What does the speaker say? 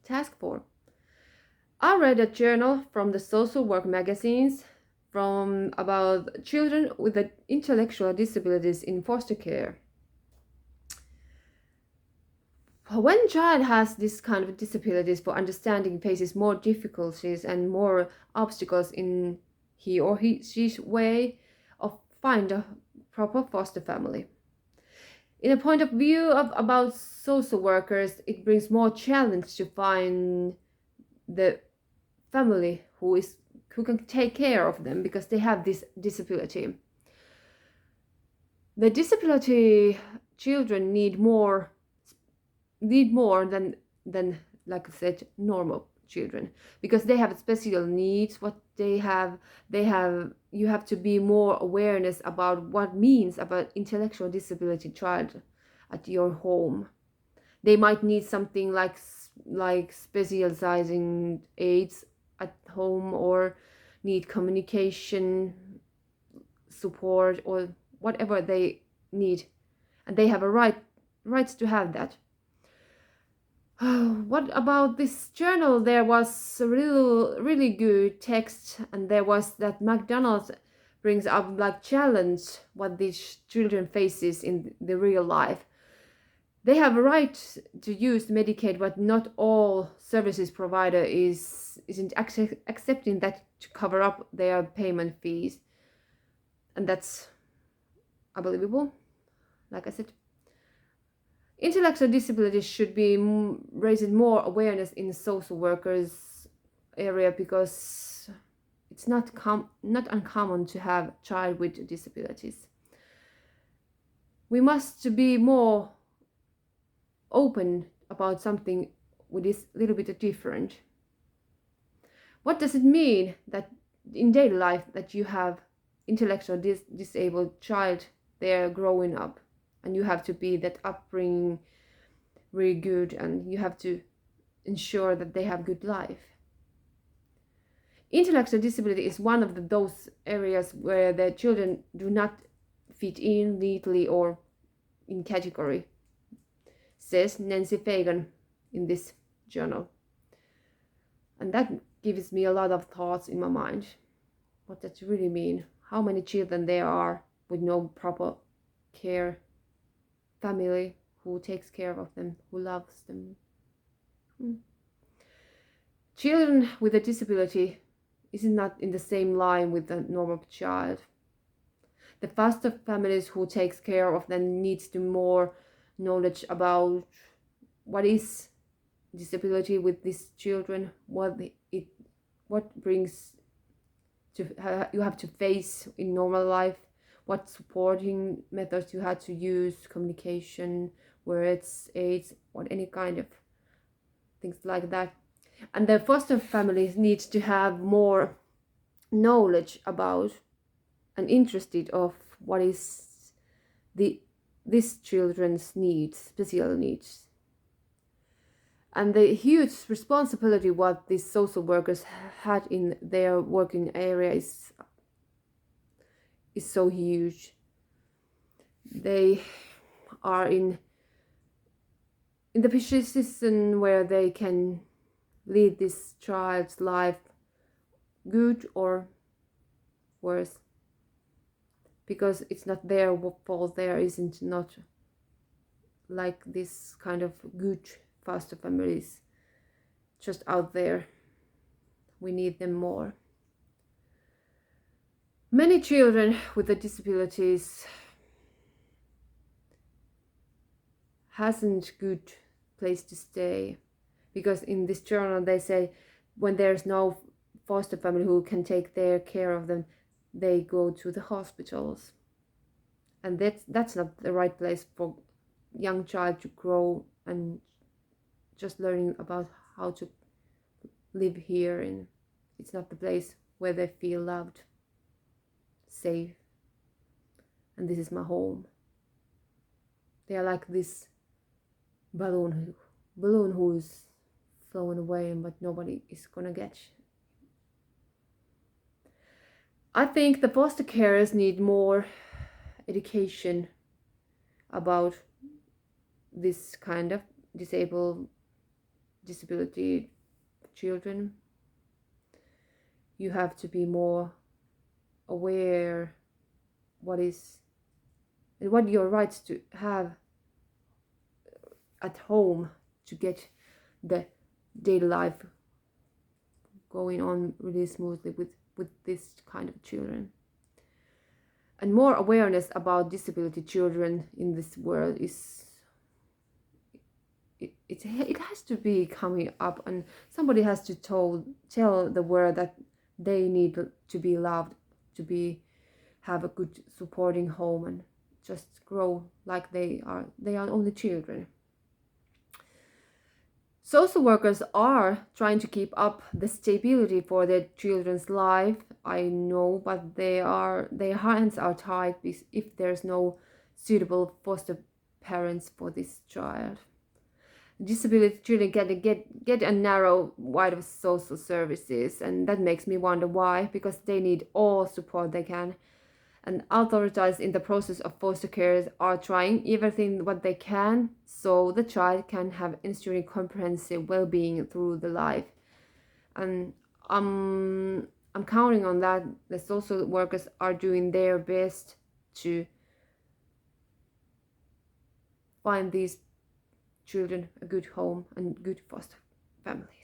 task for. I read a journal from the social work magazines from about children with intellectual disabilities in foster care. When a child has this kind of disabilities for understanding faces more difficulties and more obstacles in she's way of find a proper foster family. In a point of view of about social workers, it brings more challenge to find the family who can take care of them because they have this disability. The disability children need more than like I said normal children because they have special needs. What they have you have to be more awareness about what means about intellectual disability child at your home. They might need something like specializing aids at home or need communication support or whatever they need, and they have a rights to have that. What about this journal? There was a really good text, and there was that McDonald's brings up like challenge what these children faces in the real life. They have a right to use Medicaid, but not all services provider isn't accepting that to cover up their payment fees, and that's unbelievable. Like I said, intellectual disabilities should be raising more awareness in social workers area because it's not uncommon to have a child with disabilities. We must be more open about something which is a little bit different. What does it mean that in daily life that you have intellectual disabled child there growing up, and you have to be that upbringing really good, and you have to ensure that they have good life. Intellectual disability is one of those areas where the children do not fit in neatly or in category, says Nancy Fagan in this journal. And that gives me a lot of thoughts in my mind. What does it really mean? How many children there are with no proper care, family who takes care of them, who loves them. Children with a disability is not in the same line with the normal child. The foster families who takes care of them needs to more knowledge about what is disability with these children, what brings to you have to face in normal life, what supporting methods you had to use, communication, words, aids, or any kind of things like that. And the foster families need to have more knowledge about and interested of what is this children's needs, special needs. And the huge responsibility what these social workers had in their working area is so huge. They are in the position where they can lead this child's life good or worse, because it's not their fault. There isn't not like this kind of good foster families just out there. We need them more. Many children with the disabilities hasn't good place to stay, because in this journal they say when there's no foster family who can take their care of them, they go to the hospitals, and that's not the right place for young child to grow and just learning about how to live here. And it's not the place where they feel loved, safe, and this is my home. They are like this balloon who's flown away, but nobody is gonna get. I think the foster carers need more education about this kind of disabled disability children. You have to be more aware what your rights to have at home to get the daily life going on really smoothly with this kind of children. And more awareness about disability children in this world is it has to be coming up, and somebody has to tell the world that they need to be loved, to have a good supporting home and just grow like they are only children. Social workers are trying to keep up the stability for their children's life, I know, but their hands are tied if there's no suitable foster parents for this child. Disability children get a narrow wide of social services, and that makes me wonder why, because they need all support they can. And authorities in the process of foster care are trying everything what they can so the child can have ensuring comprehensive well-being through the life. And I'm counting on that the social workers are doing their best to find these children a good home and good foster families.